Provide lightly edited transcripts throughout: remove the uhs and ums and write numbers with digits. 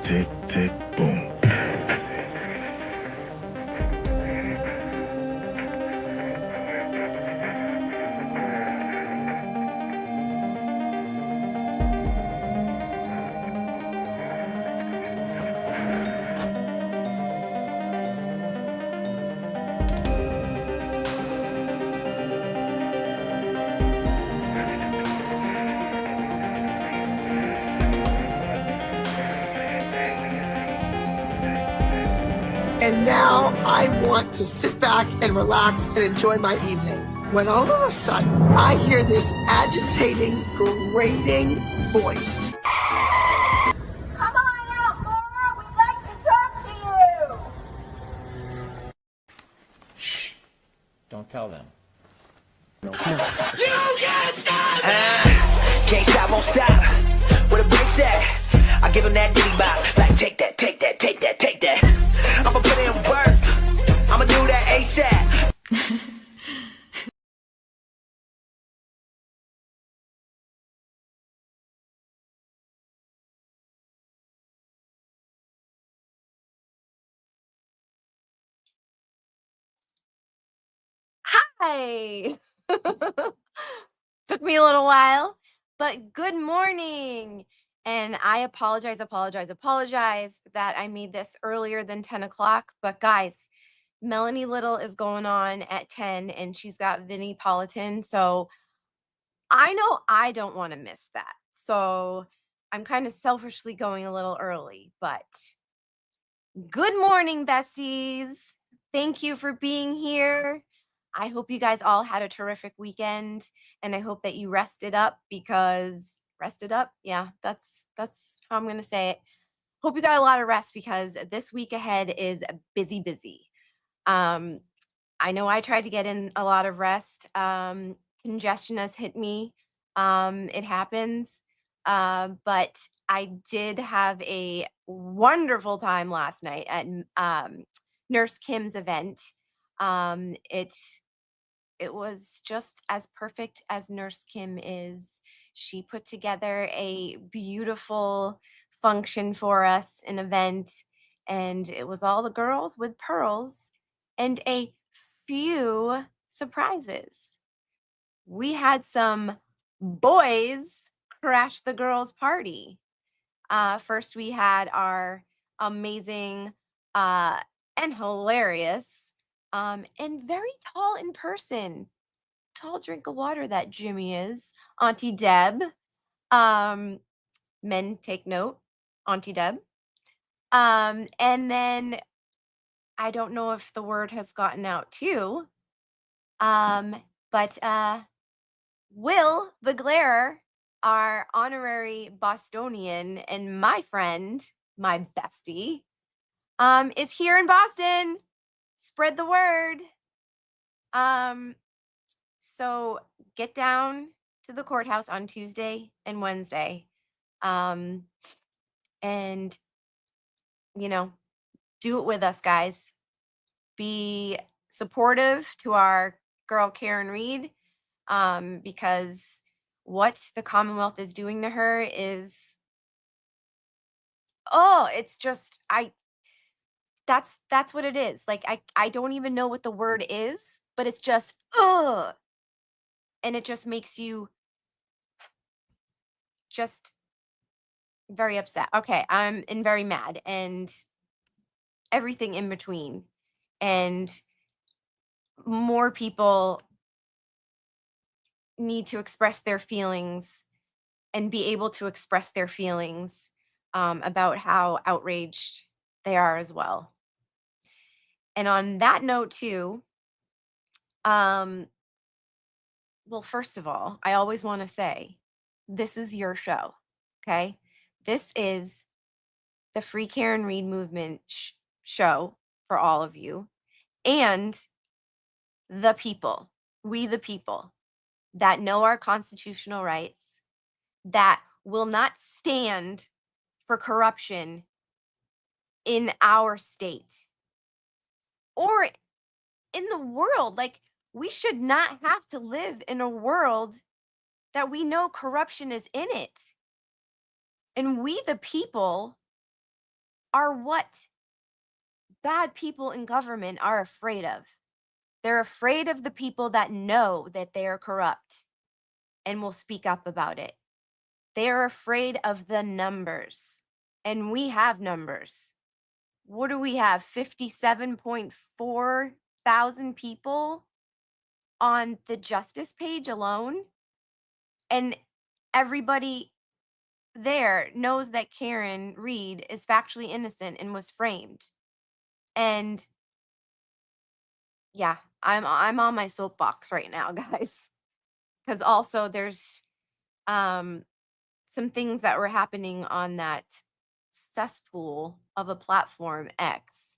tick, tick, boom. And now I want to sit back and relax and enjoy my evening. When all of a sudden I hear this agitating, grating voice. Come on out, Laura. We'd like to talk to you. Shh. Don't tell them. You can't stop! Can't stop, won't stop. Where the brakes at? I give him that ditty bop. Like, take that, take that, take that, take that. I'ma put in work. I'ma do that ASAP. Hi. Took me a little while, but good morning. And I apologize that I made this earlier than 10 o'clock. But guys, Melanie Little is going on at 10 and she's got Vinnie Politan. So I know I don't want to miss that. So I'm kind of selfishly going a little early, but good morning, besties. Thank you for being here. I hope you guys all had a terrific weekend and I hope that you rested up because yeah, that's how I'm going to say it. Hope you got a lot of rest because this week ahead is busy. I know I tried to get in a lot of rest. Congestion has hit me. It happens. But I did have a wonderful time last night at Nurse Kim's event. It was just as perfect as Nurse Kim is. She put together a beautiful function for us, an event, and it was all the girls with pearls and a few surprises. We had some boys crash the girls' party. First, we had our amazing and hilarious and very tall in person, tall drink of water that Jimmy is, Auntie Deb. Men take note, Auntie Deb. And then I don't know if the word has gotten out too, but Will the Glarer, our honorary Bostonian and my friend, my bestie, is here in Boston. Spread the word. So get down to the courthouse on Tuesday and Wednesday. And do it with us, guys. Be supportive to our girl Karen Reed, because what the Commonwealth is doing to her is, it's just, that's what it is. Like, I don't even know what the word is, but it's just, and it just makes you just very upset. Okay, I'm very mad and everything in between. And more people need to express their feelings and be able to express their feelings about how outraged they are as well. And on that note too, well, first of all, I always want to say, this is your show, okay? This is the Free Karen Reed movement show for all of you and the people, we the people that know our constitutional rights, that will not stand for corruption in our state or in the world. Like, we should not have to live in a world that we know corruption is in it. And we, the people, are what bad people in government are afraid of. They're afraid of the people that know that they are corrupt and will speak up about it. They are afraid of the numbers. And we have numbers. What do we have? 57.4 thousand people on the justice page alone. And everybody there knows that Karen Reed is factually innocent and was framed. And yeah, I'm on my soapbox right now, guys. Because also there's some things that were happening on that cesspool of a platform X.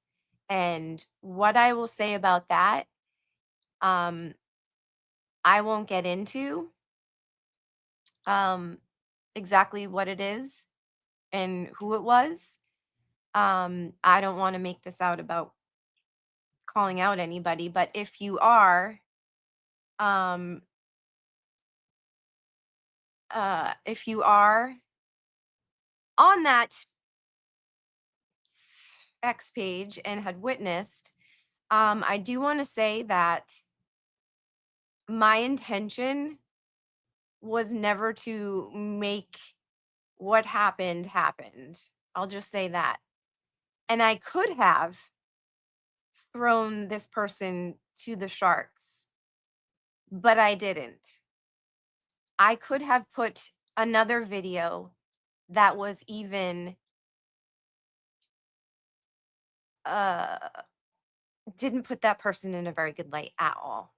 And what I will say about that, I won't get into exactly what it is and who it was. I don't want to make this out about calling out anybody, but if you are, if you are on that X page and had witnessed, I do want to say that my intention was never to make what happened happened. I'll just say that. And I could have thrown this person to the sharks, but I didn't. I could have put another video that was even didn't put that person in a very good light at all.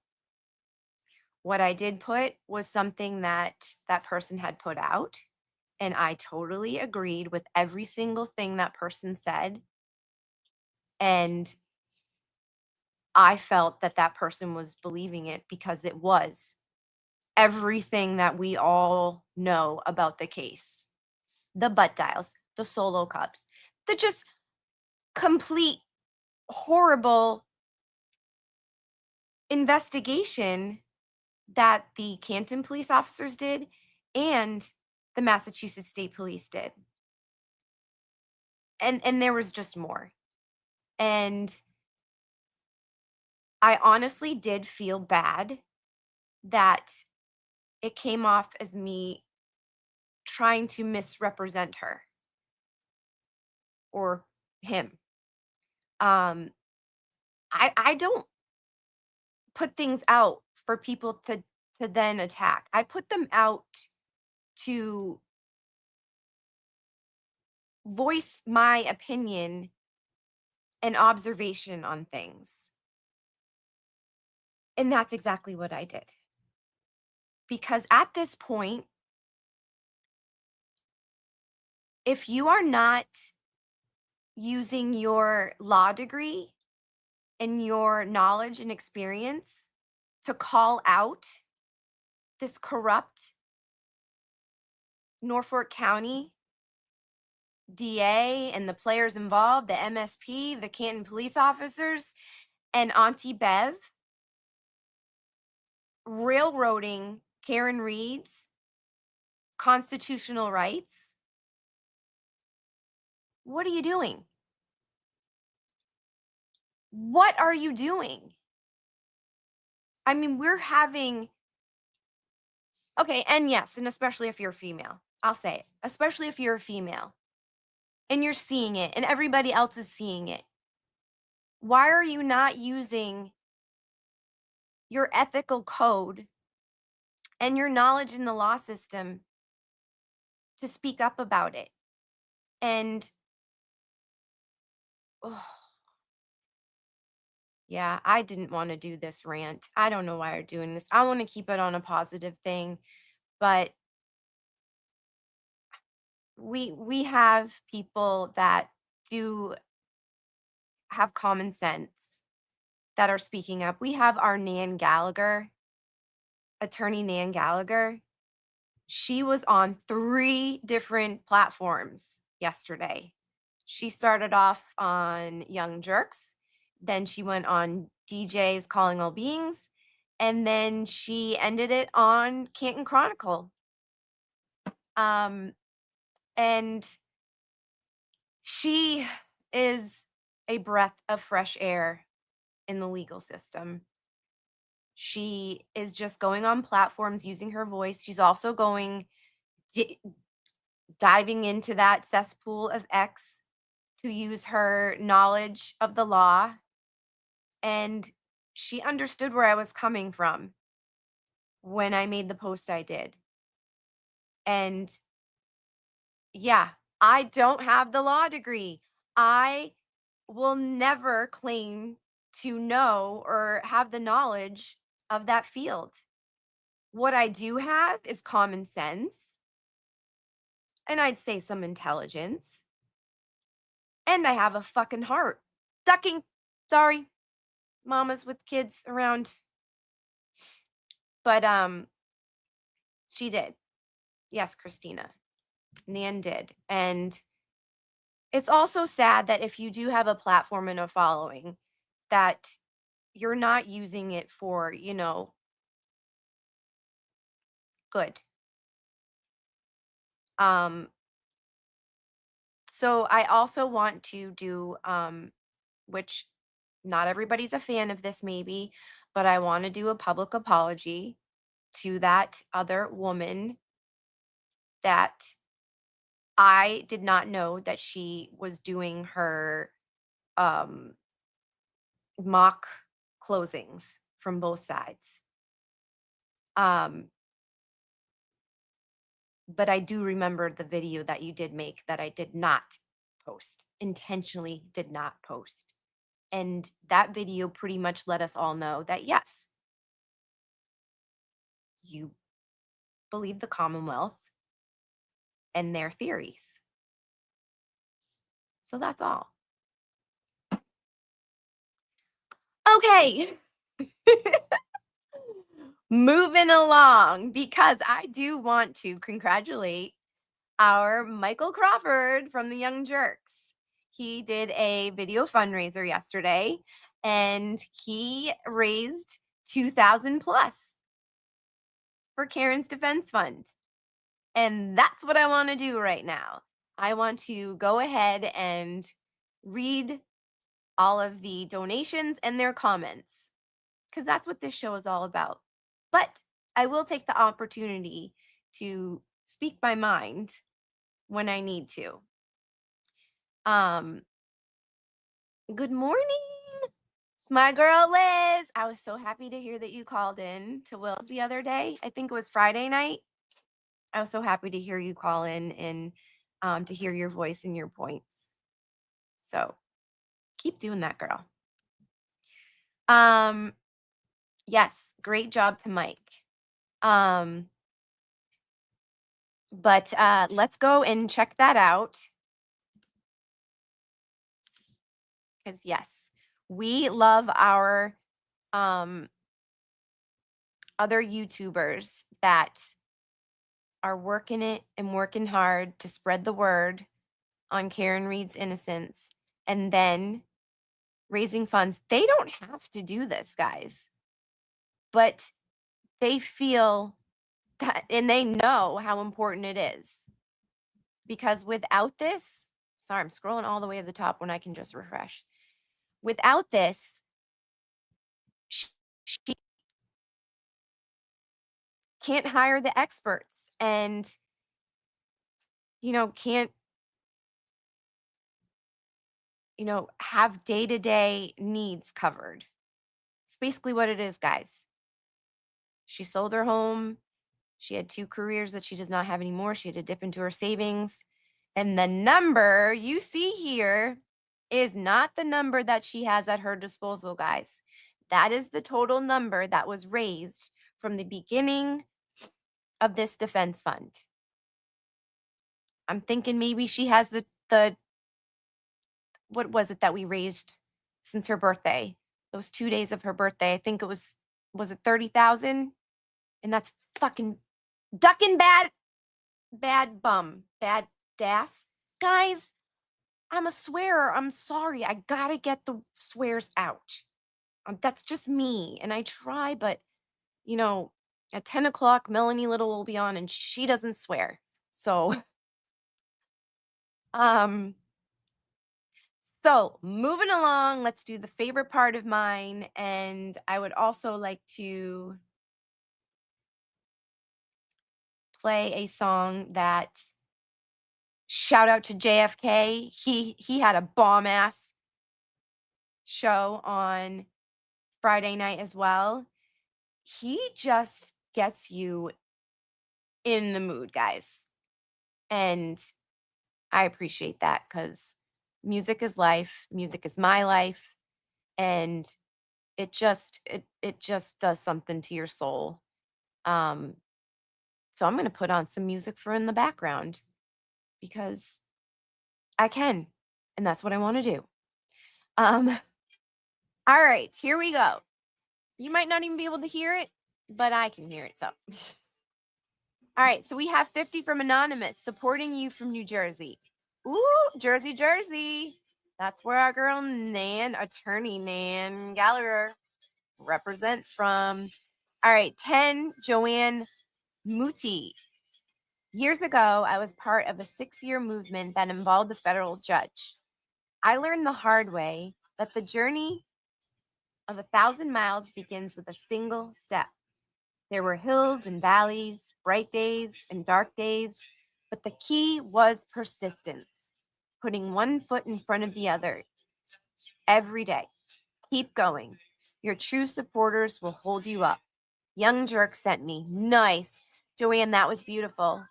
What I did put was something that that person had put out, and I totally agreed with every single thing that person said. And I felt that that person was believing it because it was everything that we all know about the case. The butt dials, the solo cups, the just complete horrible investigation that the Canton police officers did and the Massachusetts State Police did. And there was just more. And I honestly did feel bad that it came off as me trying to misrepresent her or him. I don't put things out for people to then attack. I put them out to voice my opinion and observation on things. And that's exactly what I did. Because at this point, if you are not using your law degree and your knowledge and experience to call out this corrupt Norfolk County DA and the players involved, the MSP, the Canton police officers, and Auntie Bev railroading Karen Reed's constitutional rights, what are you doing? What are you doing? I mean, we're having, okay, and yes, and especially if you're a female, I'll say it, especially if you're a female and you're seeing it and everybody else is seeing it. Why are you not using your ethical code and your knowledge in the law system to speak up about it? And oh, yeah, I didn't want to do this rant. I don't know why I'm doing this. I want to keep it on a positive thing, but we have people that do have common sense that are speaking up. We have our Nan Gallagher, attorney Nan Gallagher. She was on 3 different platforms yesterday. She started off on Young Jerks, then she went on DJ's Calling All Beings, and then she ended it on Canton Chronicle. And she is a breath of fresh air in the legal system. She is just going on platforms using her voice. She's also going diving into that cesspool of X to use her knowledge of the law. And she understood where I was coming from when I made the post I did. And yeah, I don't have the law degree. I will never claim to know or have the knowledge of that field. What I do have is common sense, and I'd say some intelligence, and I have a fucking heart. Sorry, mamas with kids around. But she did. Yes, Christina. Nan did. And it's also sad that if you do have a platform and a following, that you're not using it for, good. So I also want to do, which not everybody's a fan of this maybe, but I want to do a public apology to that other woman that I did not know that she was doing her mock closings from both sides. But I do remember the video that you did make that I did not post, intentionally did not post. And that video pretty much let us all know that, yes, you believe the Commonwealth and their theories. So that's all. Okay. Moving along, because I do want to congratulate our Michael Crawford from the Young Jerks. He did a video fundraiser yesterday and he raised 2,000 plus for Karen's Defense Fund. And that's what I want to do right now. I want to go ahead and read all of the donations and their comments, because that's what this show is all about. But I will take the opportunity to speak my mind when I need to. Good morning. It's my girl Liz. I was so happy to hear that you called in to Will's the other day. I think it was Friday night. I was so happy to hear you call in and to hear your voice and your points. So keep doing that, girl. Yes, great job to Mike. But let's go and check that out. Because yes, we love our other YouTubers that are working it and working hard to spread the word on Karen Reed's innocence and then raising funds. They don't have to do this, guys, but they feel that, and they know how important it is, because without this, sorry, I'm scrolling all the way to the top when I can just refresh. Without this, she can't hire the experts and, can't, have day-to-day needs covered. It's basically what it is, guys. She sold her home. She had 2 careers that she does not have anymore. She had to dip into her savings. And the number you see here is not the number that she has at her disposal, guys. That is the total number that was raised from the beginning of this defense fund. I'm thinking maybe she has the what was it that we raised since her birthday? Those 2 days of her birthday. I think it was it 30,000? And that's fucking ducking bad bum, bad das. Guys, I'm a swearer. I'm sorry. I gotta get the swears out. That's just me. And I try, but at 10 o'clock, Melanie Little will be on and she doesn't swear. So, So moving along, let's do the favorite part of mine. And I would also like to play a song that shout out to JFK. He had a bomb ass show on Friday night as well. He just gets you in the mood, guys. And I appreciate that because music is life, music is my life, and it just does something to your soul. So I'm gonna put on some music for in the background because I can, and that's what I want to do. All right, here we go. You might not even be able to hear it, but I can hear it. So all right, so we have 50 from Anonymous, supporting you from New Jersey. Ooh, Jersey, Jersey. That's where our girl Nan, attorney Nan Gallagher, represents from. All right, 10, Joanne Muti. Years ago, I was part of a 6-year movement that involved a federal judge. I learned the hard way that the journey of 1,000 miles begins with a single step. There were hills and valleys, bright days and dark days, but the key was persistence, putting one foot in front of the other every day. Keep going. Your true supporters will hold you up. Young Jerk sent me. Nice. Joanne, that was beautiful.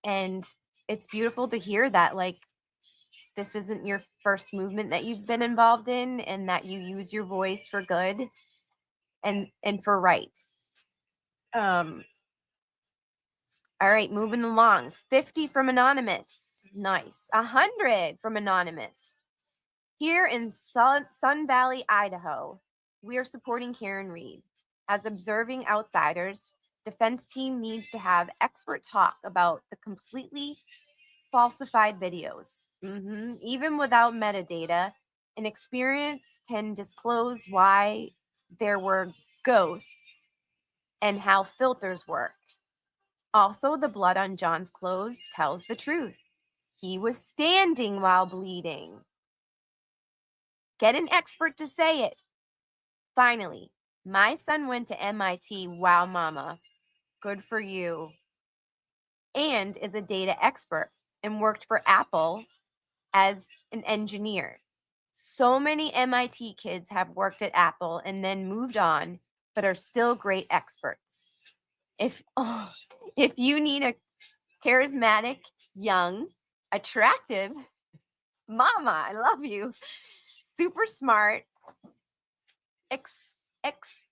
And it's beautiful to hear that, like, this isn't your first movement that you've been involved in, and that you use your voice for good and for right. All right, moving along. 50 from Anonymous. Nice. 100 from Anonymous. Here in Sun Valley, Idaho, we are supporting Karen Reed. As observing outsiders, defense team needs to have expert talk about the completely falsified videos. Even without metadata, an experience can disclose why there were ghosts and how filters work. Also, the blood on John's clothes tells the truth. He was standing while bleeding. Get an expert to say it. Finally, my son went to MIT. Wow, mama. Good for you. And is a data expert and worked for Apple as an engineer. So many MIT kids have worked at Apple and then moved on, but are still great experts. If you need a charismatic, young, attractive mama, I love you, super smart, extraction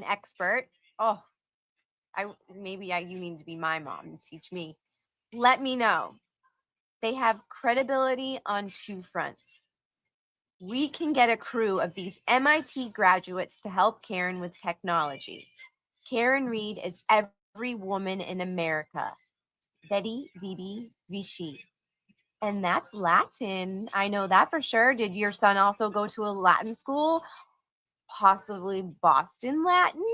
expert. Oh, you need to be my mom and teach me. Let me know. They have credibility on 2 fronts. We can get a crew of these MIT graduates to help Karen with technology. Karen Reed is every woman in America. Vedi, vidi, vici. And that's Latin. I know that for sure. Did your son also go to a Latin school? Possibly Boston Latin?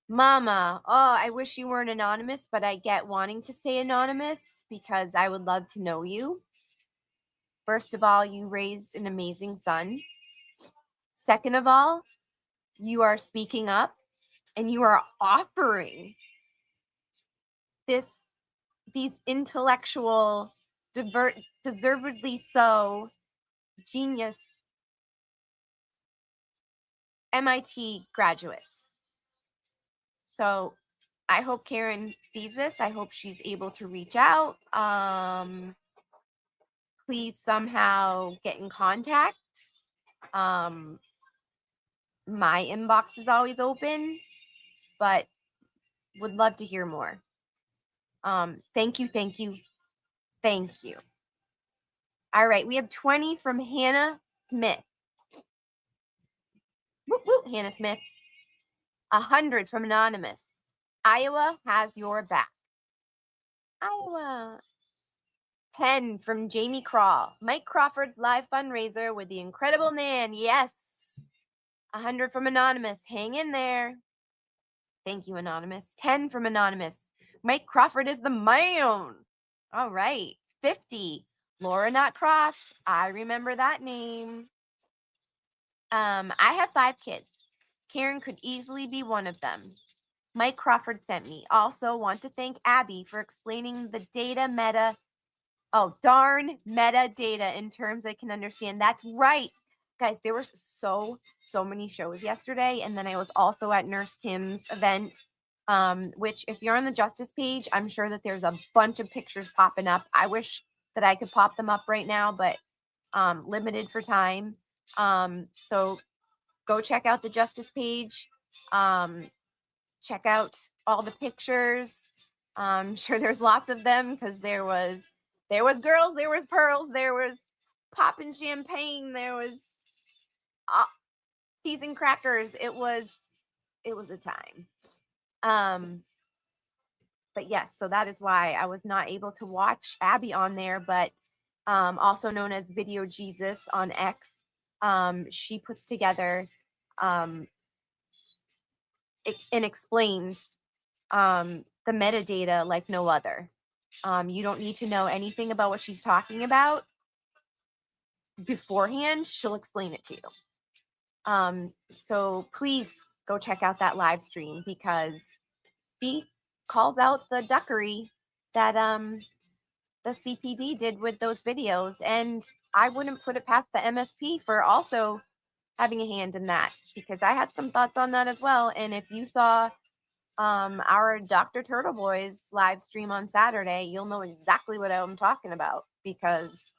Mama, oh, I wish you weren't anonymous, but I get wanting to stay anonymous because I would love to know you. First of all, you raised an amazing son. Second of all, you are speaking up and you are offering these intellectual, deservedly so, genius MIT graduates. So I hope Karen sees this. I hope she's able to reach out. Please somehow get in contact. My inbox is always open, but would love to hear more. Thank you, thank you, thank you. All right, we have 20 from Hannah Smith. Whoop, whoop, Hannah Smith. 100 from Anonymous. Iowa has your back. Iowa. 10 from Jamie Craw. Mike Crawford's live fundraiser with the incredible Nan. Yes. 100 from Anonymous. Hang in there. Thank you, Anonymous. 10 from Anonymous. Mike Crawford is the man. All right. 50. Laura Nutcroft, I remember that name. I have 5 kids. Karen could easily be one of them. Mike Crawford sent me. Also want to thank Abby for explaining the metadata in terms I can understand. That's right. Guys, there were so many shows yesterday. And then I was also at Nurse Kim's event, which if you're on the Justice page, I'm sure that there's a bunch of pictures popping up. I wish that I could pop them up right now, but limited for time. So go check out the Justice page. Check out all the pictures. I'm sure there's lots of them because there was girls, there was pearls, there was popping champagne, there was peas and crackers. It was a time. But yes, so that is why I was not able to watch Abby on there, but also known as Video Jesus on X. She puts together and explains the metadata like no other. You don't need to know anything about what she's talking about beforehand. She'll explain it to you. So please go check out that live stream because she calls out the duckery that the CPD did with those videos, and I wouldn't put it past the MSP for also having a hand in that because I have some thoughts on that as well. And if you saw our Dr. Turtle Boys live stream on Saturday, you'll know exactly what I'm talking about because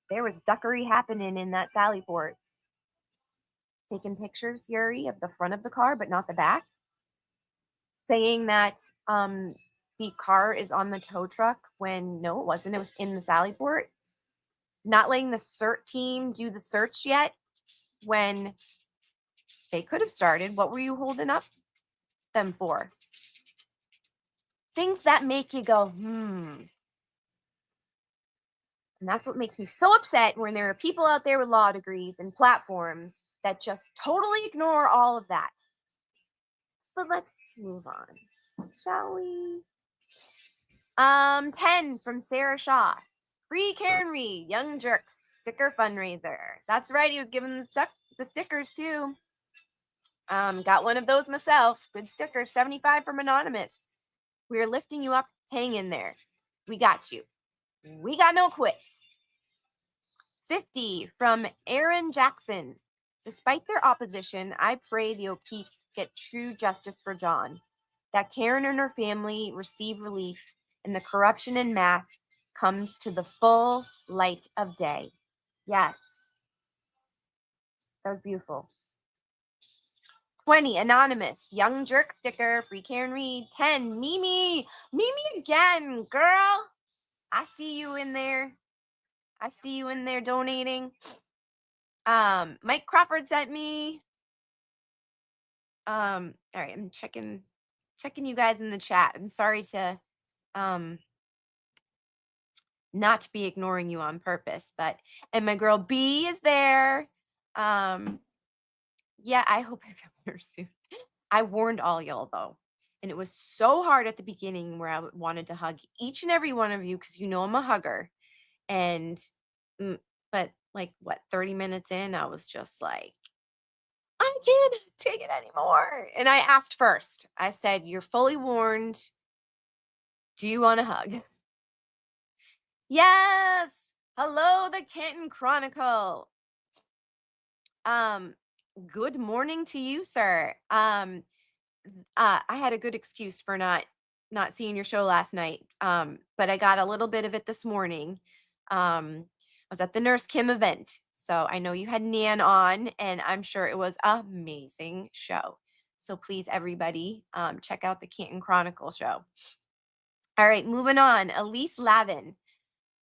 there was duckery happening in that Sallyport. Taking pictures, Yuri, of the front of the car, but not the back. Saying that the car is on the tow truck when no, it wasn't. It was in the Sallyport. Not letting the CERT team do the search yet when they could have started. What were you holding up them for? Things that make you go, And that's what makes me so upset when there are people out there with law degrees and platforms that just totally ignore all of that. But let's move on, shall we? 10 from Sarah Shaw. Free Karen Reed, Young Jerks, sticker fundraiser. That's right, he was giving the stickers too. Got one of those myself. Good sticker, 75 from Anonymous. We're lifting you up. Hang in there. We got you. We got no quits. 50 from Aaron Jackson. Despite their opposition, I pray the O'Keefes get true justice for John, that Karen and her family receive relief, and the corruption in mass comes to the full light of day. Yes. That was beautiful. 20, Anonymous, Young Jerk sticker, free Karen Reed. 10, Mimi again, girl. I see you in there. Donating. Mike Crawford sent me. All right, I'm checking you guys in the chat. I'm sorry to not be ignoring you on purpose, but and my girl B is there. Yeah, I hope I feel better soon. I warned all y'all though, and it was so hard at the beginning where I wanted to hug each and every one of you because you know I'm a hugger, and but like what 30 minutes in, I was just like, I can't take it anymore. And I asked first. I said, "You're fully warned. Do you want a hug?" Yes. Hello, the Canton Chronicle. Good morning to you, sir. I had a good excuse for not seeing your show last night. But I got a little bit of it this morning. I was at the Nurse Kim event, so I know you had Nan on, and I'm sure it was an amazing show. So please, everybody, check out the Canton Chronicle show. All right, moving on. Elise Lavin,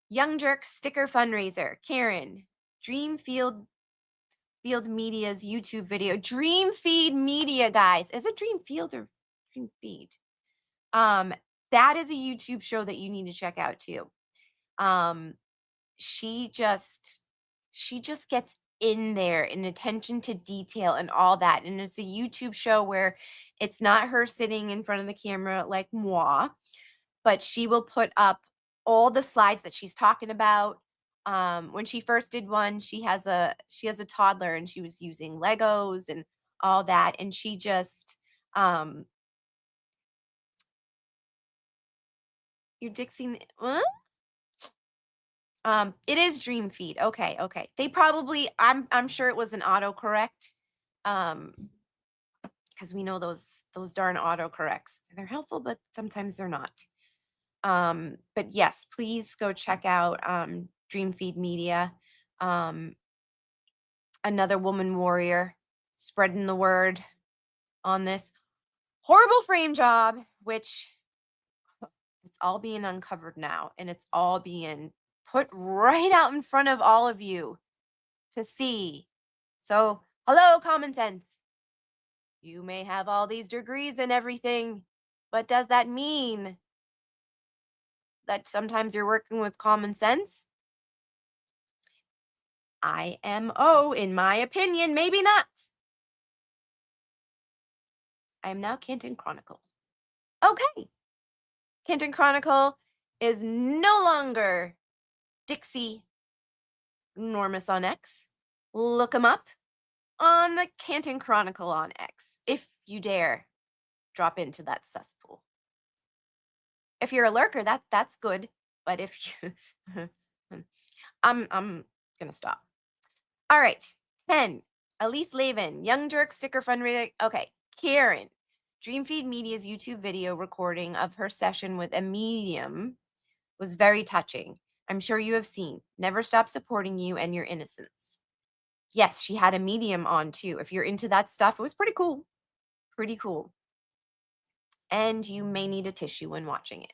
Young Jerk sticker fundraiser. Karen, Dreamfield Media's YouTube video. Dreamfeed Media, guys. Is it Dreamfield or Dreamfeed? That is a YouTube show that you need to check out too. She just gets in there in attention to detail and all that. And it's a YouTube show where it's not her sitting in front of the camera like moi, but she will put up all the slides that she's talking about. When she first did one, she has a toddler and she was using Legos and all that, and she just your Dixie what? It is Dream Feed. Okay, okay. They probably I'm sure it was an autocorrect. Because we know those darn autocorrects. They're helpful, but sometimes they're not. But yes, please go check out Dream Feed Media. Another woman warrior spreading the word on this horrible frame job, which it's all being uncovered now, and it's all being put right out in front of all of you to see. So, hello, common sense. You may have all these degrees and everything, but does that mean that sometimes you're working with common sense? IMO, in my opinion, maybe not. I am now Canton Chronicle. Okay. Canton Chronicle is no longer Dixie Normus on X. Look him up on the Canton Chronicle on X, if you dare drop into that cesspool. If you're a lurker, that's good. But if you I'm gonna stop. All right. 10. Elise Lavin, Young Jerk sticker fundraiser. Okay. Karen, Dreamfeed Media's YouTube video recording of her session with a medium was very touching. I'm sure you have seen. Never stop supporting you and your innocence. Yes, she had a medium on too. If you're into that stuff, it was pretty cool. Pretty cool. And you may need a tissue when watching it.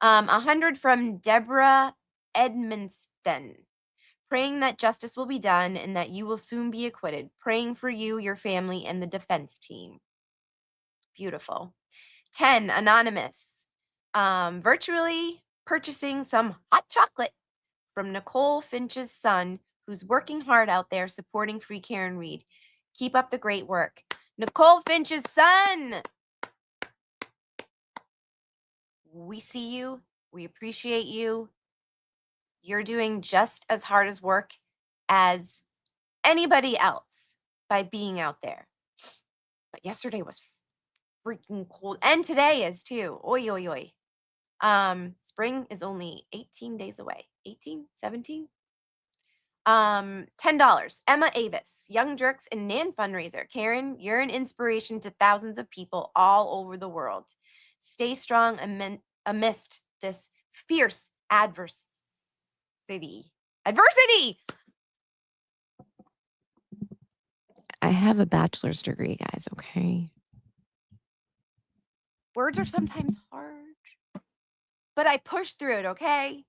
100 from Deborah Edmonston. Praying that justice will be done and that you will soon be acquitted. Praying for you, your family, and the defense team. Beautiful. 10, Anonymous. Virtually purchasing some hot chocolate from Nicole Finch's son, who's working hard out there supporting Free Karen Reed. Keep up the great work. Nicole Finch's son. We see you. We appreciate you. You're doing just as hard as work as anybody else by being out there. But yesterday was freaking cold, and today is too. Oi, oi, oi. Spring is only 18 days away. 18, 17. $10. Emma Avis, Young Jerks and Nan Fundraiser. Karen, you're an inspiration to thousands of people all over the world. Stay strong amidst this fierce adversity. Adversity! I have a bachelor's degree, guys, okay? Words are sometimes hard, but I pushed through it, okay?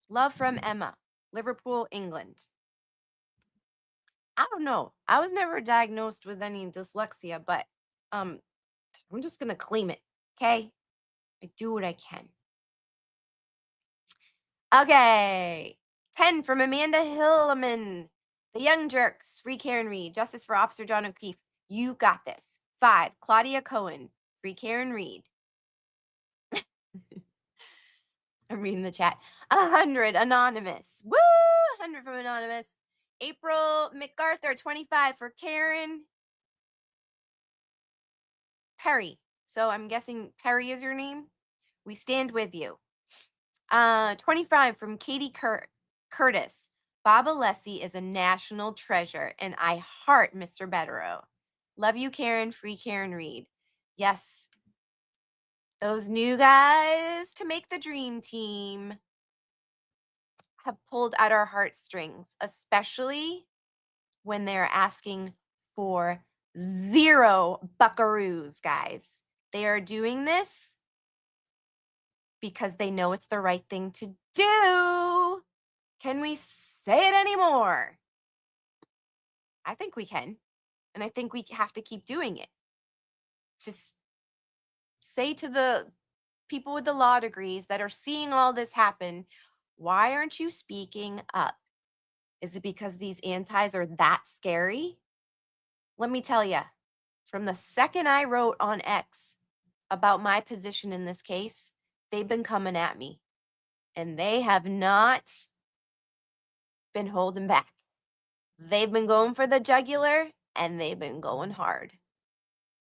Love from Emma, Liverpool, England. I don't know. I was never diagnosed with any dyslexia, but I'm just going to claim it, okay? I do what I can. Okay. 10 from Amanda Hillman. The Young Jerks, Free Karen Reed, Justice for Officer John O'Keefe. You got this. 5, Claudia Cohen, Free Karen Reed. I'm reading the chat. 100, Anonymous. Woo! 100 from Anonymous. April MacArthur, 25 for Karen Perry. So I'm guessing Perry is your name. We stand with you. 25 from Katie Curtis. Bob Alessi is a national treasure, and I heart Mr. Betterow. Love you, Karen. Free Karen Reed. Yes. Those new guys to make the dream team have pulled at our heartstrings, especially when they're asking for 0 buckaroos, guys. They are doing this because they know it's the right thing to do. Can we say it anymore? I think we can. And I think we have to keep doing it. Just say to the people with the law degrees that are seeing all this happen, why aren't you speaking up? Is it because these antis are that scary? Let me tell you, from the second I wrote on X about my position in this case, they've been coming at me. and they have not been holding back. They've been going for the jugular, and they've been going hard.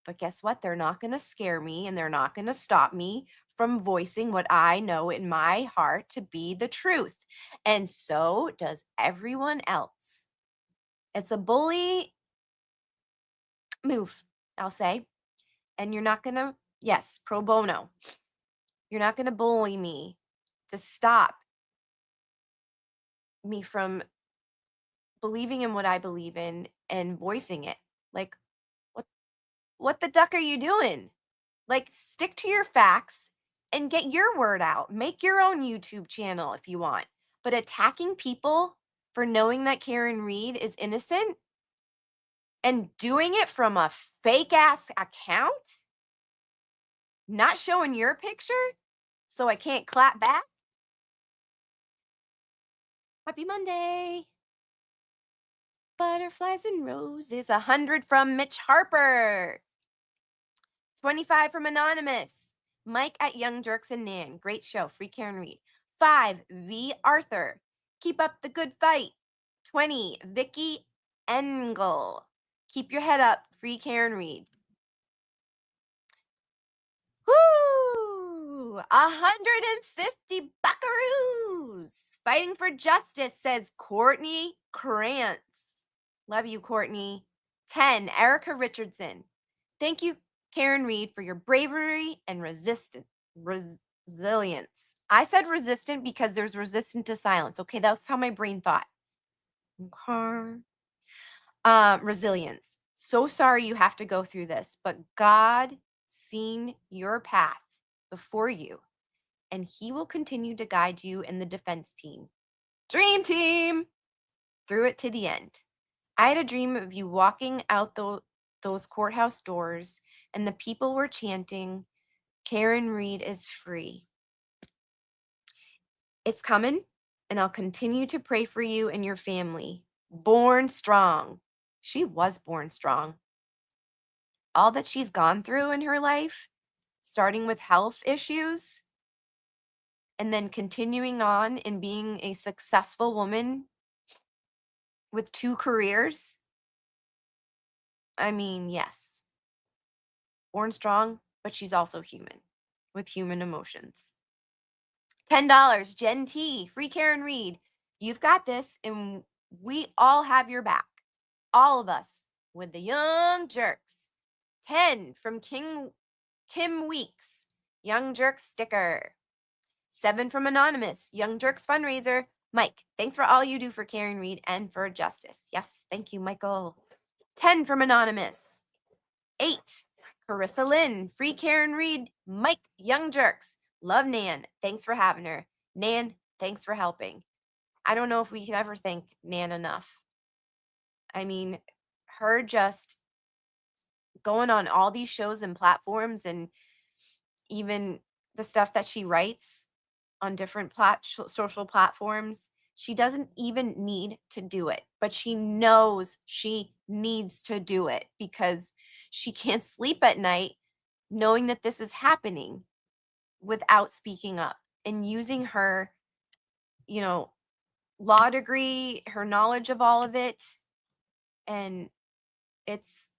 But guess what? They're not going to scare me, and they're not going to stop me from voicing what I know in my heart to be the truth. And so does everyone else. It's a bully move, I'll say. And you're not going to, yes, pro bono. You're not going to bully me to stop me from believing in what I believe in and voicing it. Like, what the duck are you doing? Like, stick to your facts and get your word out. Make your own YouTube channel if you want. But attacking people for knowing that Karen Reed is innocent and doing it from a fake ass account, not showing your picture so I can't clap back. Happy Monday. Butterflies and roses. 100 from Mitch Harper. 25 from Anonymous. Mike at Young Jerks and Nan. Great show. Free Karen Reed. 5, V. Arthur. Keep up the good fight. 20, Vicky Engel. Keep your head up. Free Karen Reed. Woo! 150 buckaroos. Fighting for justice, says Courtney Krantz. Love you, Courtney. 10, Erica Richardson. Thank you, Karen Reed, for your bravery and resilience. I said resistant because there's resistant to silence. Okay, that's how my brain thought. Okay. Resilience. So sorry you have to go through this, but God seen your path before you, and he will continue to guide you in the defense team. Dream team! Through it to the end. I had a dream of you walking out those courthouse doors, and the people were chanting, Karen Reed is free. It's coming, and I'll continue to pray for you and your family. Born strong. She was born strong. All that she's gone through in her life, starting with health issues, and then continuing on and being a successful woman with 2 careers. I mean, yes. Born strong, but she's also human with human emotions. $10, Jen T, Free Karen Reed. You've got this, and we all have your back. All of us with the Young Jerks. 10 from Kim Weeks, Young Jerks sticker. 7 from Anonymous, Young Jerks fundraiser. Mike, thanks for all you do for Karen Reed and for justice. Yes, thank you, Michael. 10 from Anonymous. 8, Carissa Lynn, Free Karen Reed, Mike, Young Jerks. Love Nan. Thanks for having her. Nan, thanks for helping. I don't know if we can ever thank Nan enough. I mean, her just going on all these shows and platforms, and even the stuff that she writes on different social platforms, she doesn't even need to do it, but she knows she needs to do it because she can't sleep at night knowing that this is happening without speaking up and using her, law degree, her knowledge of all of it. And it's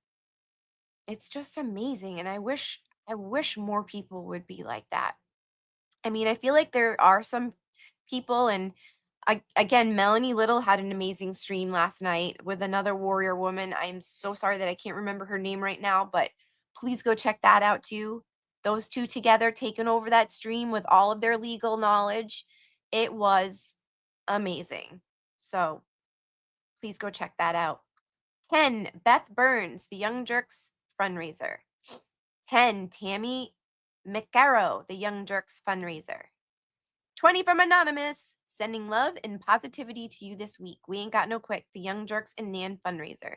just amazing. And I wish more people would be like that. I mean, I feel like there are some people, and again, Melanie Little had an amazing stream last night with another warrior woman. I'm so sorry that I can't remember her name right now, but please go check that out too. Those two together taking over that stream with all of their legal knowledge. It was amazing. So please go check that out. 10, Beth Burns, the Young Jerks fundraiser. 10, Tammy McGarrow, the Young Jerks fundraiser. 20 from Anonymous, sending love and positivity to you this week. We ain't got no quick, the Young Jerks and Nan fundraiser.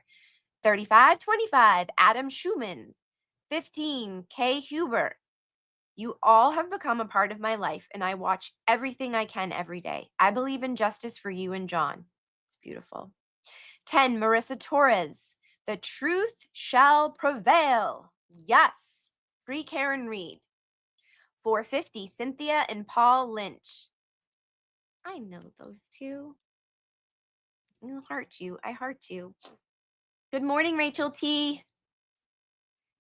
3525, Adam Schumann. 15, Kay Huber. You all have become a part of my life, and I watch everything I can every day. I believe in justice for you and John. It's beautiful. 10, Marissa Torres. The truth shall prevail. Yes. Free Karen Reed. 450, Cynthia and Paul Lynch. I know those two. I'll heart you. I heart you. Good morning, Rachel T.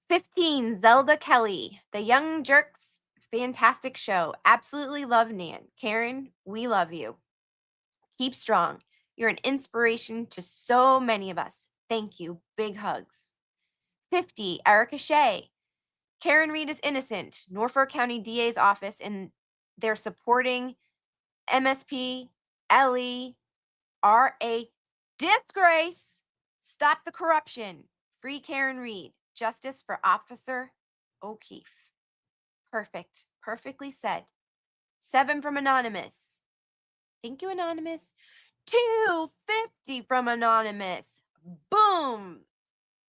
15, Zelda Kelly. The Young Jerks, fantastic show. Absolutely love Nan. Karen, we love you. Keep strong. You're an inspiration to so many of us. Thank you. Big hugs. 50, Erica Shea. Karen Reed is innocent. Norfolk County DA's office, and they're supporting MSP, Ellie, are a disgrace. Stop the corruption. Free Karen Reed. Justice for Officer O'Keefe. Perfect. Perfectly said. 7 from Anonymous. Thank you, Anonymous. 250 from Anonymous. Boom.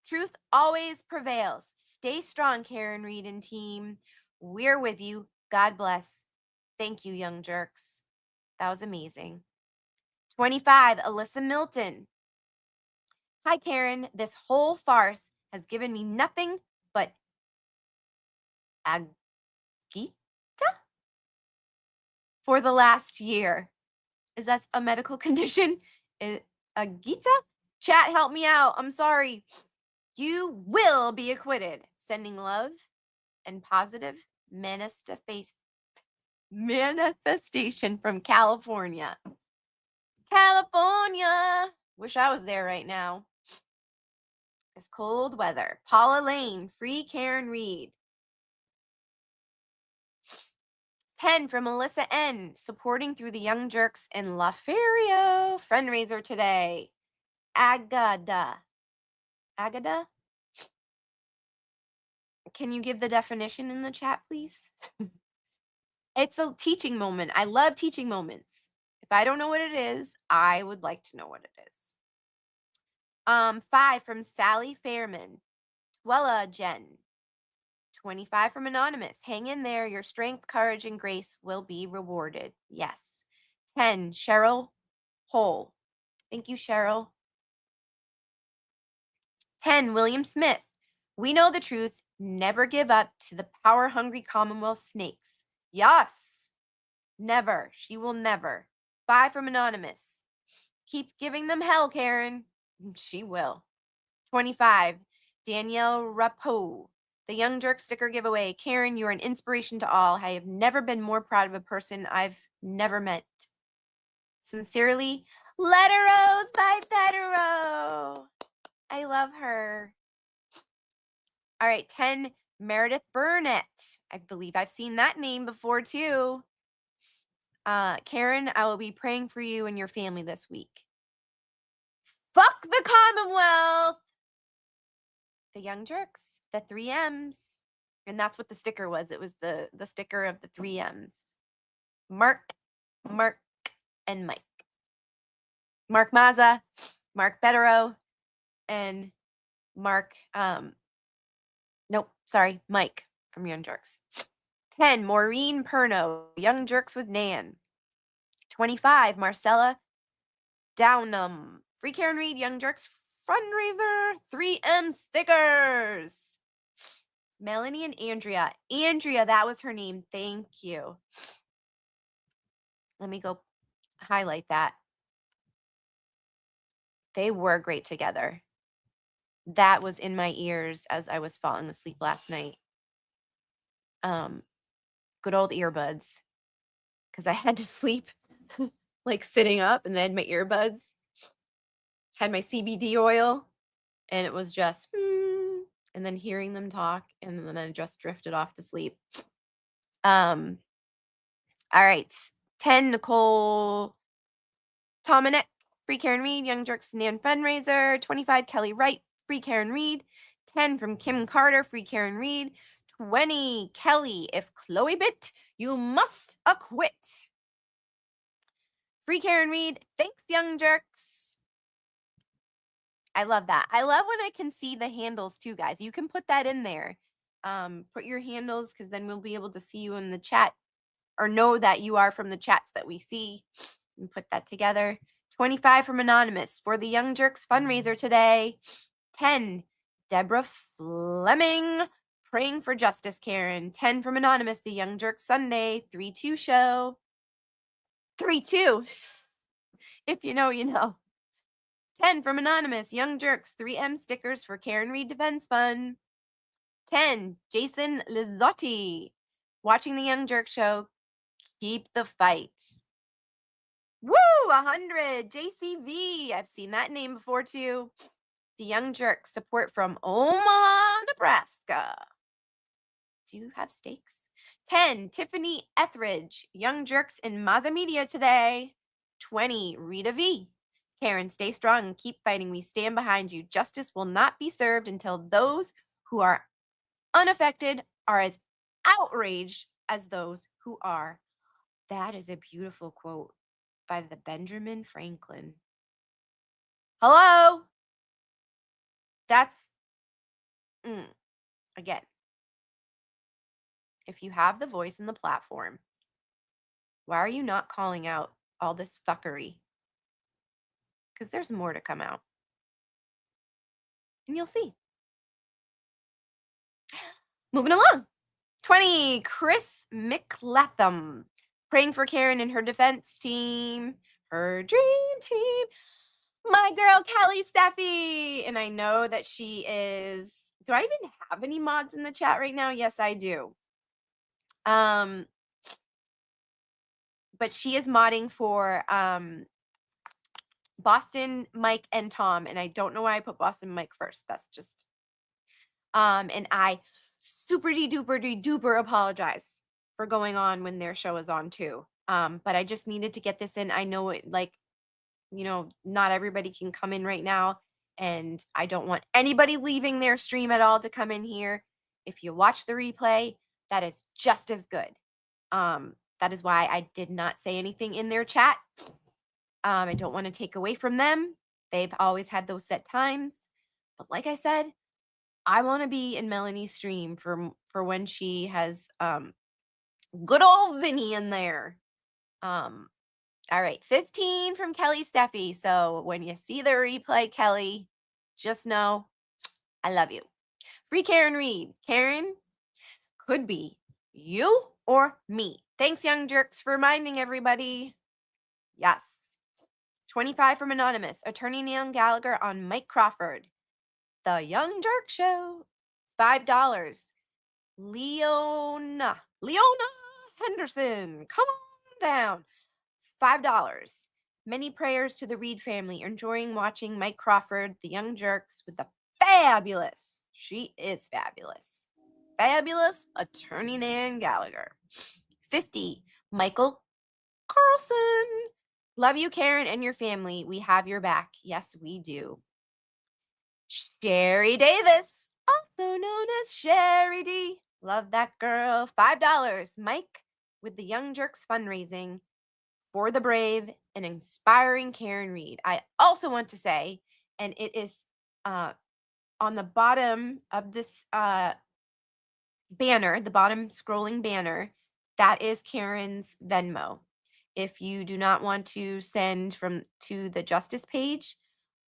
Truth always prevails. Stay strong, Karen Reed and team. We're with you. God bless. Thank you, Young Jerks. That was amazing. 25, Alyssa Milton. Hi, Karen. This whole farce has given me nothing but agita for the last year. Is that a medical condition? Agita? Chat, help me out. I'm sorry. You will be acquitted. Sending love and positive manifestation from California. California. Wish I was there right now. This cold weather. Paula Lane, free Karen Reed. 10 from Melissa N, supporting through the Young Jerks in La Feria. Fundraiser today. Agada. Agada? Can you give the definition in the chat, please? It's a teaching moment. I love teaching moments. If I don't know what it is, I would like to know what it is. 5 from Sally Fairman. Twella Jen. 25 from Anonymous. Hang in there. Your strength, courage, and grace will be rewarded. Yes. 10, Cheryl Hole. Thank you, Cheryl. 10, William Smith. We know the truth. Never give up to the power-hungry Commonwealth snakes. Yes. Never. She will never. 5 from Anonymous. Keep giving them hell, Karen. She will. 25, Danielle Rapo. The Young Jerk sticker giveaway. Karen, you're an inspiration to all. I have never been more proud of a person I've never met. Sincerely, Letter Rose by Federo. I love her. All right, 10, Meredith Burnett. I believe I've seen that name before too. Karen, I will be praying for you and your family this week. Fuck the Commonwealth. The Young Jerks, the 3 M's. And that's what the sticker was. It was the sticker of the 3 M's. Mark, and Mike. Mark Mazza, Mark Federo, and Mike from Young Jerks. 10, Maureen Perno, Young Jerks with Nan. 25, Marcella Downham, free Karen Reed, Young Jerks Fundraiser, 3M stickers. Melanie and Andrea. Andrea, that was her name. Thank you. Let me go highlight that. They were great together. That was in my ears as I was falling asleep last night. Good old earbuds. Because I had to sleep like sitting up, and then my earbuds had my CBD oil, and it was just and then hearing them talk, and then I just drifted off to sleep. All right. 10, Nicole Tominek, free Karen Reed, Young Jerks Nan Fundraiser. 25, Kelly Wright, free Karen Reed. 10 from Kim Carter, free Karen Reed. 20, Kelly, if Chloe bit, you must acquit. Free Karen Reed, thanks, Young Jerks. I love that. I love when I can see the handles too, guys. You can put that in there. Put your handles, because then we'll be able to see you in the chat, or know that you are from the chats that we see, and put that together. 25 from Anonymous for the Young Jerks fundraiser today. 10, Deborah Fleming, praying for justice, Karen. 10 from Anonymous, the Young Jerks Sunday 3-2 show. 3-2. If you know, you know. 10 from Anonymous. Young Jerks. 3M stickers for Karen Reed Defense Fund. 10. Jason Lizzotti. Watching the Young Jerk Show. Keep the fight. Woo! 100. JCV. I've seen that name before too. The Young Jerks. Support from Omaha, Nebraska. Do you have stakes? 10. Tiffany Etheridge. Young Jerks in Mazza Media today. 20. Rita V. Karen, stay strong and keep fighting. We stand behind you. Justice will not be served until those who are unaffected are as outraged as those who are. That is a beautiful quote by the Benjamin Franklin. Hello? That's, again, if you have the voice and the platform, why are you not calling out all this fuckery? Because there's more to come out. And you'll see. Moving along. 20, Chris McLatham. Praying for Karen and her defense team. Her dream team. My girl, Kelly Steffi. And I know that she is... Do I even have any mods in the chat right now? Yes, I do. But she is modding for Boston, Mike, and Tom. And I don't know why I put Boston Mike first. That's just... and I super duper apologize for going on when their show is on too. But I just needed to get this in. I know it, like, you know, not everybody can come in right now, and I don't want anybody leaving their stream at all to come in here. If you watch the replay, that is just as good. That is why I did not say anything in their chat. I don't want to take away from them. They've always had those set times. But like I said, I want to be in Melanie's stream for when she has good old Vinny in there. All right, 15 from Kelly Steffi. So when you see the replay, Kelly, just know I love you. Free Karen Reed. Karen could be you or me. Thanks, Young Jerks, for reminding everybody. Yes. 25 from Anonymous. Attorney Neil Gallagher on Mike Crawford. The Young Jerk Show. $5. Leona Henderson. Come on down. $5. Many prayers to the Reed family. Enjoying watching Mike Crawford, the Young Jerks, with the fabulous, she is fabulous, fabulous Attorney Nan Gallagher. 50. Michael Carlson. Love you, Karen, and your family. We have your back. Yes, we do. Sherry Davis, also known as Sherry D. Love that girl. $5. Mike with the Young Jerks fundraising for the brave and inspiring Karen Reed. I also want to say, and it is on the bottom of this banner, the bottom scrolling banner, that is Karen's Venmo. If you do not want to send to the Justice page,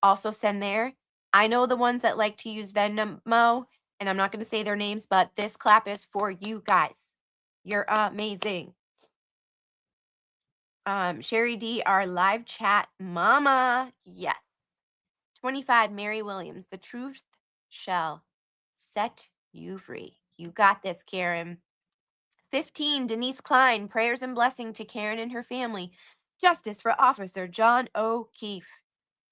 also send there. I know the ones that like to use Venmo, and I'm not going to say their names, but this clap is for you guys. You're amazing. Sherry D, our live chat mama. Yes. 25, Mary Williams. The truth shall set you free. You got this, Karen. 15, Denise Klein. Prayers and blessing to Karen and her family. Justice for Officer John O'Keefe.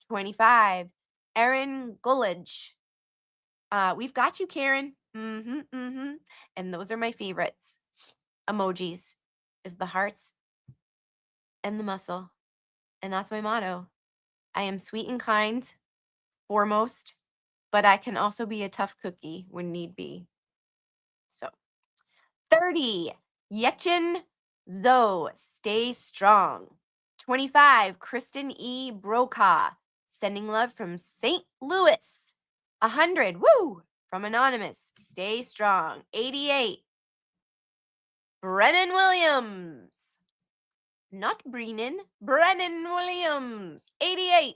25, Erin Gullidge. We've got you, Karen. And those are my favorites. Emojis is the hearts and the muscle. And that's my motto. I am sweet and kind, foremost, but I can also be a tough cookie when need be. So, 30, Yetchin Zoe, stay strong. 25, Kristen E. Brokaw, sending love from St. Louis. 100, woo, from Anonymous, stay strong. 88, Brennan Williams. Not Brennan, Brennan Williams. 88,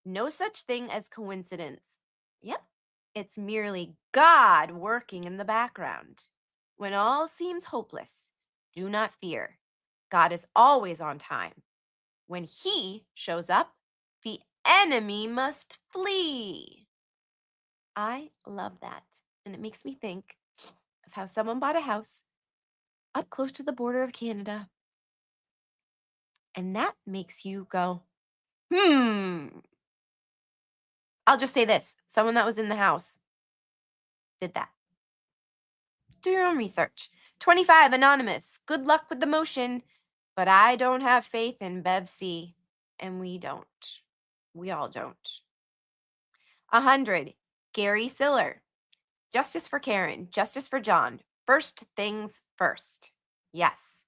no such thing as coincidence. Yep, it's merely God working in the background. When all seems hopeless, do not fear. God is always on time. When he shows up, the enemy must flee. I love that. And it makes me think of how someone bought a house up close to the border of Canada. And that makes you go, I'll just say this. Someone that was in the house did that. Do your own research. 25, anonymous. Good luck with the motion, but I don't have faith in bESTEYs. And we don't. We all don't. 100, Gary Siller. Justice for Karen. Justice for John. First things first. Yes.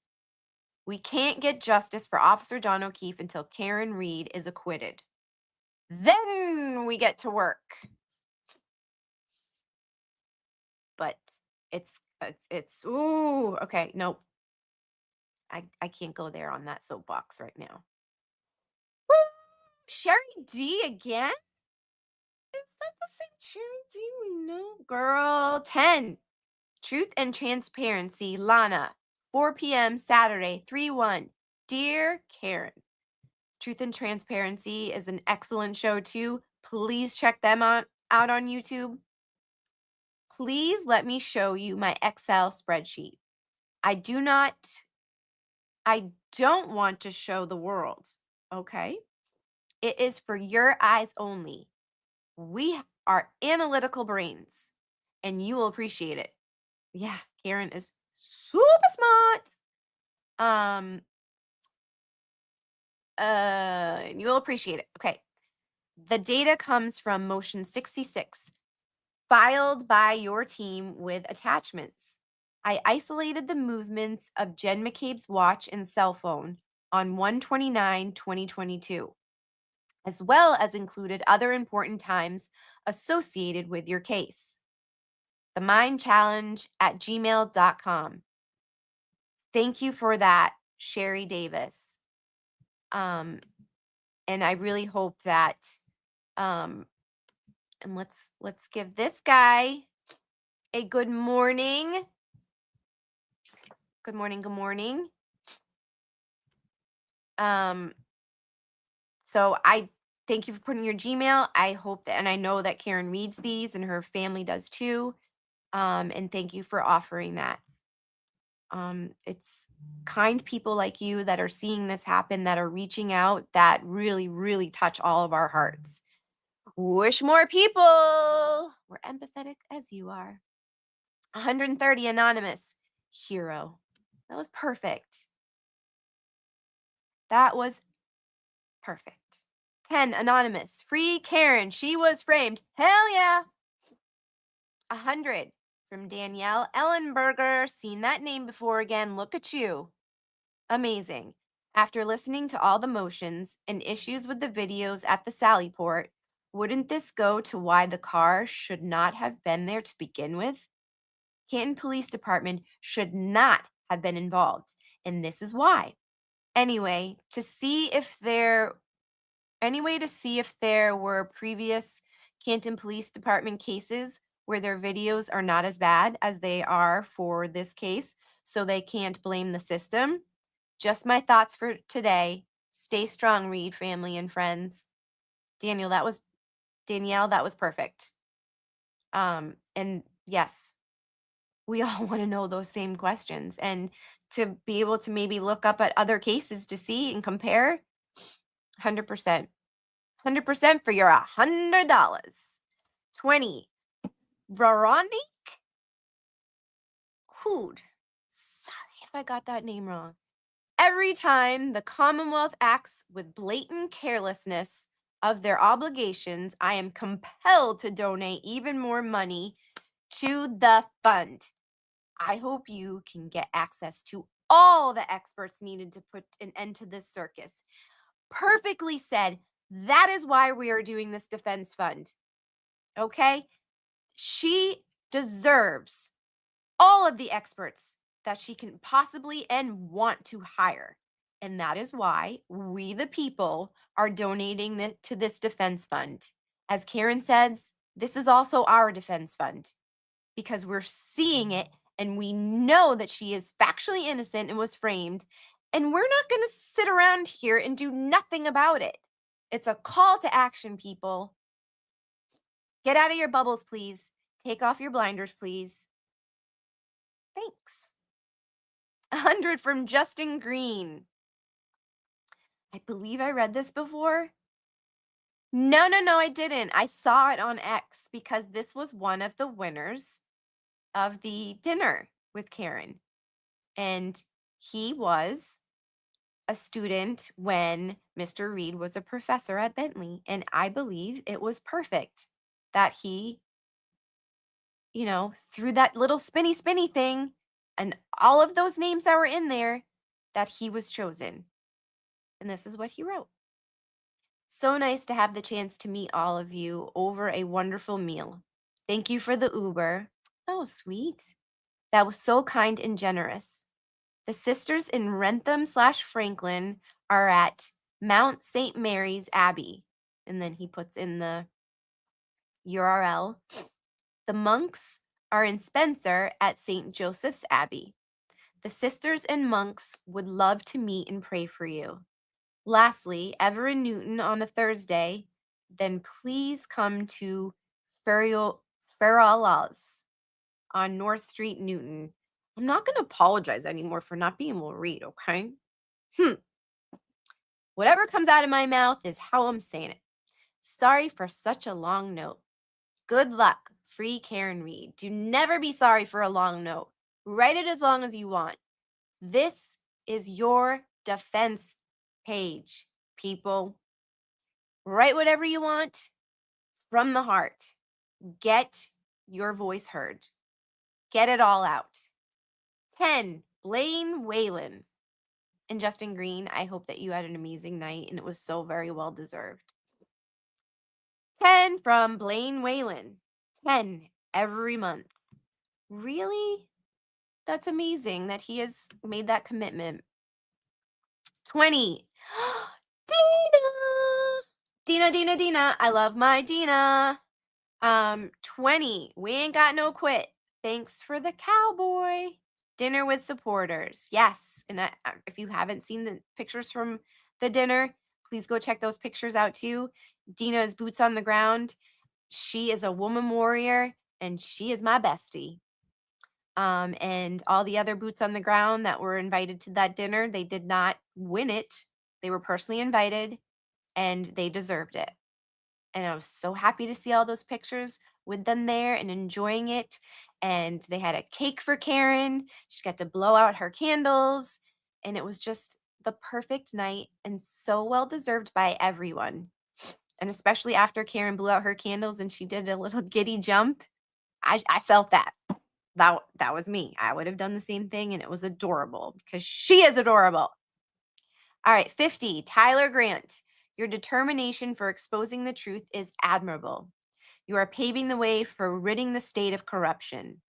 We can't get justice for Officer John O'Keefe until Karen Reed is acquitted. Then we get to work. But it's ooh, okay, nope. I can't go there on that soapbox right now. Woo! Sherry D again? Is that the same Sherry D we know? Girl, 10. Truth and Transparency, Lana. 4 p.m. Saturday, 3/1. Dear Karen. Truth and Transparency is an excellent show too. Please check them out on YouTube. Please let me show you my Excel spreadsheet. I don't want to show the world, okay? It is for your eyes only. We are analytical brains, and you will appreciate it. Yeah, Karen is super smart. You will appreciate it. Okay. The data comes from Motion 66, filed by your team with attachments. I isolated the movements of Jen McCabe's watch and cell phone on 1/29/2022, as well as included other important times associated with your case. themindchallenge@gmail.com. Thank you for that, Sherry Davis. And I really hope that, and let's give this guy a good morning. Good morning, good morning. So I thank you for putting your Gmail. I hope that, and I know that Karen reads these and her family does too. And thank you for offering that. It's kind people like you that are seeing this happen, that are reaching out, that really, really touch all of our hearts. Wish more people were empathetic as you are. 130, anonymous. Hero. That was perfect. That was perfect. 10, anonymous. Free Karen. She was framed. Hell yeah. 100, from Danielle Ellenberger. Seen that name before again. Look at you. Amazing. After listening to all the motions and issues with the videos at the Sally Port, wouldn't this go to why the car should not have been there to begin with? Canton Police Department should not have been involved, and this is why. Anyway, to see if there were previous Canton Police Department cases where their videos are not as bad as they are for this case, so they can't blame the system. Just my thoughts for today. Stay strong, Reed family and friends. Danielle, that was perfect. And yes, we all want to know those same questions, and to be able to maybe look up at other cases to see and compare. 100%. 100% for your $100. 20, Veronique Hood. Sorry if I got that name wrong. Every time the Commonwealth acts with blatant carelessness of their obligations, I am compelled to donate even more money to the fund. I hope you can get access to all the experts needed to put an end to this circus. Perfectly said. That is why we are doing this defense fund. Okay? She deserves all of the experts that she can possibly and want to hire. And that is why we, the people, are donating to this defense fund. As Karen says, this is also our defense fund, because we're seeing it and we know that she is factually innocent and was framed. And we're not going to sit around here and do nothing about it. It's a call to action, people. Get out of your bubbles, please. Take off your blinders, please. Thanks. 100 from Justin Green. I believe I read this before. No, I didn't. I saw it on X because this was one of the winners of the dinner with Karen. And he was a student when Mr. Reed was a professor at Bentley. And I believe it was perfect that he, through that little spinny thing and all of those names that were in there, that he was chosen. And this is what he wrote. So nice to have the chance to meet all of you over a wonderful meal. Thank you for the Uber. Oh, sweet. That was so kind and generous. The sisters in Wrentham/Franklin are at Mount St. Mary's Abbey. And then he puts in the URL. The monks are in Spencer at St. Joseph's Abbey. The sisters and monks would love to meet and pray for you. Lastly, ever in Newton on a Thursday, then please come to Ferrala's on North Street, Newton. I'm not going to apologize anymore for not being able to read, okay? Whatever comes out of my mouth is how I'm saying it. Sorry for such a long note. Good luck, free Karen Reed. Do never be sorry for a long note. Write it as long as you want. This is your defense page, people. Write whatever you want from the heart. Get your voice heard. Get it all out. 10, Blaine Whalen. And Justin Green, I hope that you had an amazing night and it was so very well deserved. 10 from Blaine Whalen. 10 every month. Really? That's amazing that he has made that commitment. 20. Dina. I love my Dina. 20. We ain't got no quit. Thanks for the cowboy. Dinner with supporters. Yes. And if you haven't seen the pictures from the dinner, please go check those pictures out too. Dina's boots on the ground. She is a woman warrior and she is my bestie. And all the other boots on the ground that were invited to that dinner, they did not win it. They were personally invited and they deserved it. And I was so happy to see all those pictures with them there and enjoying it. And they had a cake for Karen. She got to blow out her candles. And it was just the perfect night and so well deserved by everyone. And especially after Karen blew out her candles and she did a little giddy jump, I felt that. That was me. I would have done the same thing and it was adorable because she is adorable. All right, 50, Tyler Grant. Your determination for exposing the truth is admirable. You are paving the way for ridding the state of corruption.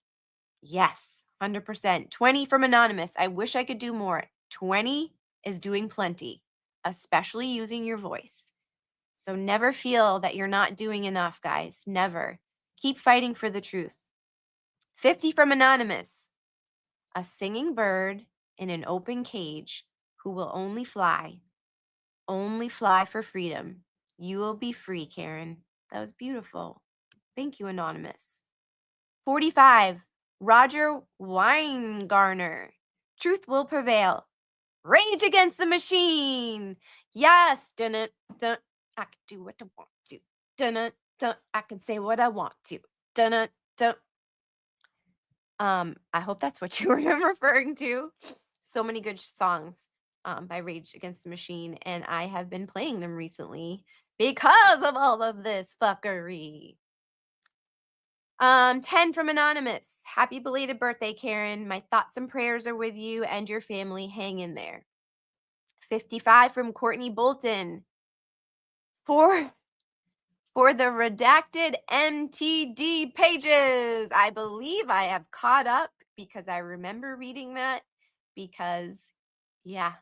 Yes, 100%. 20 from Anonymous. I wish I could do more. 20 is doing plenty, especially using your voice. So never feel that you're not doing enough, guys. Never. Keep fighting for the truth. 50 from Anonymous. A singing bird in an open cage who will only fly for freedom. You will be free, Karen. That was beautiful. Thank you, Anonymous. 45, Roger Weingarner. Truth will prevail. Rage against the machine. Yes. Dun, dun. I can do what I want to. Dun, dun. I can say what I want to. Dun, dun. I hope that's what you were referring to. So many good songs by Rage Against the Machine, and I have been playing them recently because of all of this fuckery. 10 from Anonymous. Happy belated birthday, Karen. My thoughts and prayers are with you and your family. Hang in there. 55 from Courtney Bolton. For the redacted MTD pages. I believe I have caught up because I remember reading that because, yeah,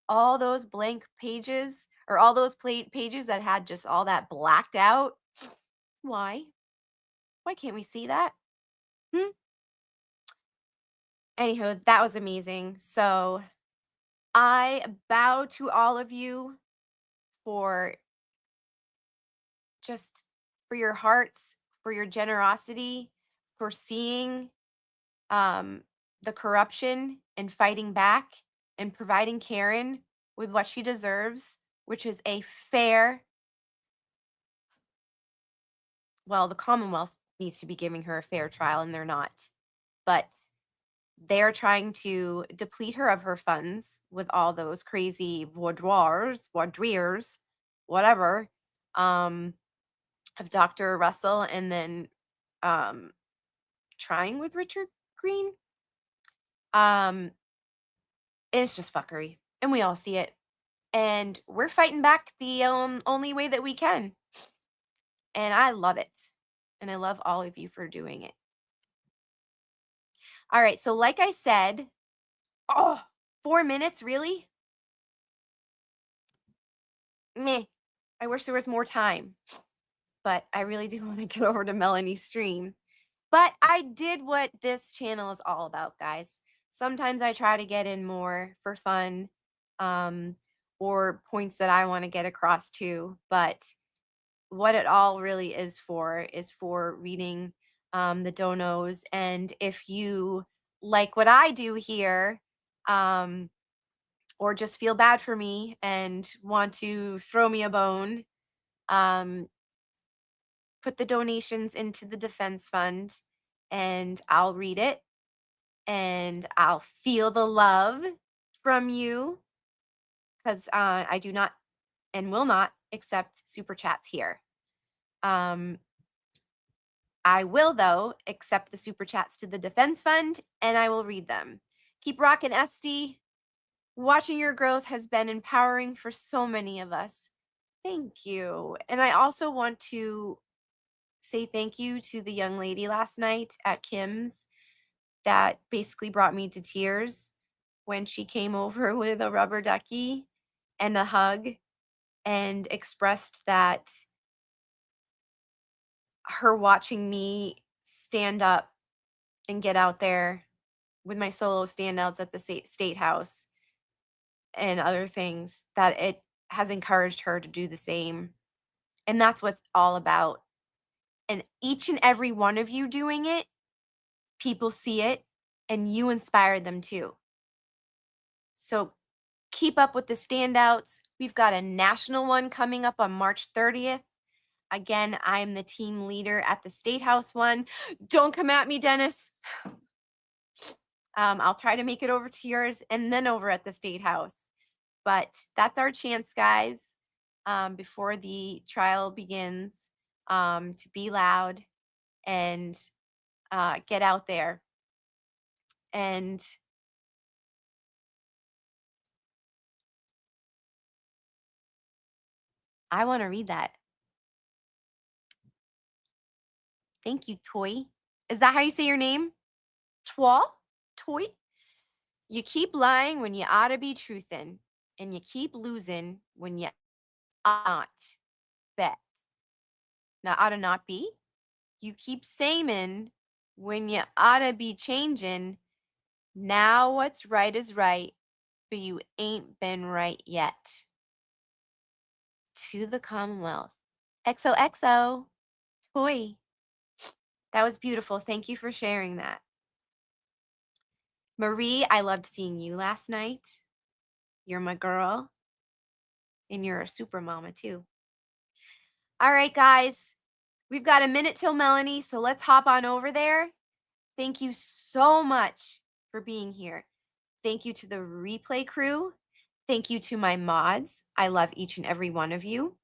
all those blank pages or all those pages that had just all that blacked out. Why? Why can't we see that? Anywho, that was amazing. So I bow to all of you for just for your hearts, for your generosity, for seeing um, the corruption and fighting back and providing Karen with what she deserves, which is a fair, well, the Commonwealth needs to be giving her a fair trial and they're not. But they're trying to deplete her of her funds with all those crazy voir whatever, um, of Dr. Russell, and then um, trying with Richard Green. And it's just fuckery, and we all see it. And we're fighting back the only way that we can. And I love it. And I love all of you for doing it. All right. So, like I said, 4 minutes, really? Meh. I wish there was more time. But I really do want to get over to Melanie's stream. But I did what this channel is all about, guys. Sometimes I try to get in more for fun, or points that I want to get across too. But what it all really is for reading the donos. And if you like what I do here, or just feel bad for me and want to throw me a bone, um, put the donations into the defense fund and I'll read it and I'll feel the love from you, because I do not and will not accept super chats here. I will, though, accept the super chats to the defense fund and I will read them. Keep rocking, Esty. Watching your growth has been empowering for so many of us. Thank you. And I also want to say thank you to the young lady last night at Kim's that basically brought me to tears when she came over with a rubber ducky and a hug and expressed that her watching me stand up and get out there with my solo standouts at the state house and other things, that it has encouraged her to do the same. And that's what it's all about. And each and every one of you doing it, people see it and you inspire them too. So keep up with the standouts. We've got a national one coming up on March 30th. Again, I'm the team leader at the State House one. Don't come at me, Dennis. I'll try to make it over to yours and then over at the State House. But that's our chance, guys, before the trial begins, to be loud and get out there. And I want to read that. Thank you, Toy. Is that how you say your name? Twa? Toy? You keep lying when you ought to be truthin', and you keep losing when you ought not bet. Now, ought to not be? You keep saying when you ought to be changing. Now what's right is right, but you ain't been right yet. To the Commonwealth. XOXO. Toy. That was beautiful. Thank you for sharing that. Marie, I loved seeing you last night. You're my girl. And you're a super mama too. All right, guys. We've got a minute till Melanie, so let's hop on over there. Thank you so much for being here. Thank you to the replay crew. Thank you to my mods. I love each and every one of you.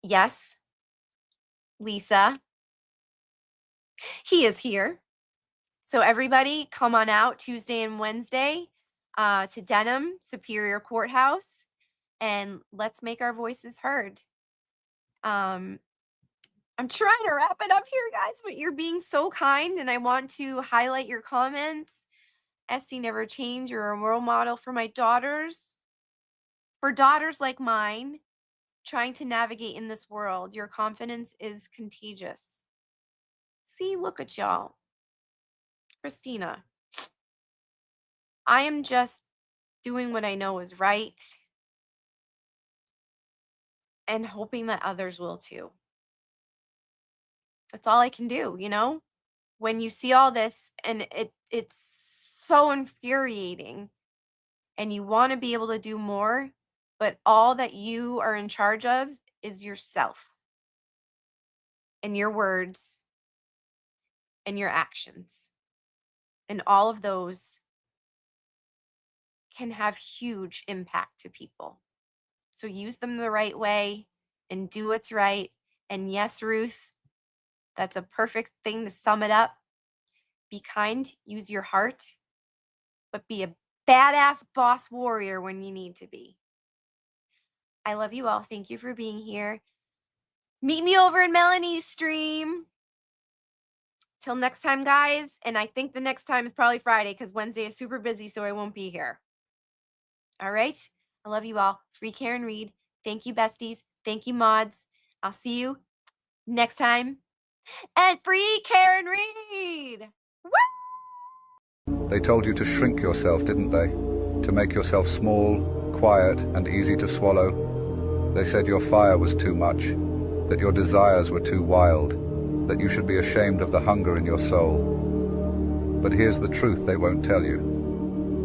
Yes, Lisa. He is here. So everybody come on out Tuesday and Wednesday to Denham Superior Courthouse, and let's make our voices heard. I'm trying to wrap it up here, guys, but you're being so kind, and I want to highlight your comments. Esty never change. You're a role model for my daughters. For daughters like mine, trying to navigate in this world, your confidence is contagious. See, look at y'all. Christina. I am just doing what I know is right and hoping that others will too. That's all I can do, you know? When you see all this and it's so infuriating and you want to be able to do more, but all that you are in charge of is yourself and your words and your actions. And all of those can have huge impact to people. So use them the right way and do what's right. And yes, Ruth, that's a perfect thing to sum it up. Be kind, use your heart, but be a badass boss warrior when you need to be. I love you all. Thank you for being here. Meet me over in Melanie's stream. Till next time, guys. And I think the next time is probably Friday because Wednesday is super busy, so I won't be here. All right. I love you all. Free Karen Reed. Thank you, besties. Thank you, mods. I'll see you next time. And free Karen Reed. Woo! They told you to shrink yourself, didn't they? To make yourself small, quiet, and easy to swallow. They said your fire was too much, that your desires were too wild, that you should be ashamed of the hunger in your soul. But here's the truth they won't tell you.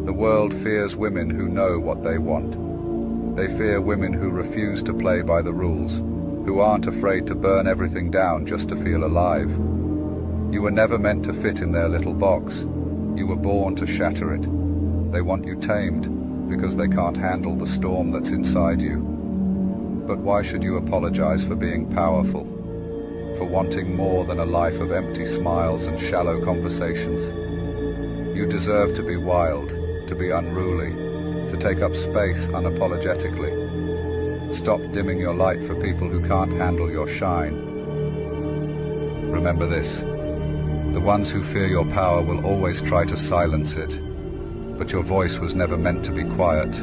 The world fears women who know what they want. They fear women who refuse to play by the rules, who aren't afraid to burn everything down just to feel alive. You were never meant to fit in their little box. You were born to shatter it. They want you tamed because they can't handle the storm that's inside you. But why should you apologize for being powerful? For wanting more than a life of empty smiles and shallow conversations? You deserve to be wild, to be unruly, to take up space unapologetically. Stop dimming your light for people who can't handle your shine. Remember this, the ones who fear your power will always try to silence it, but your voice was never meant to be quiet.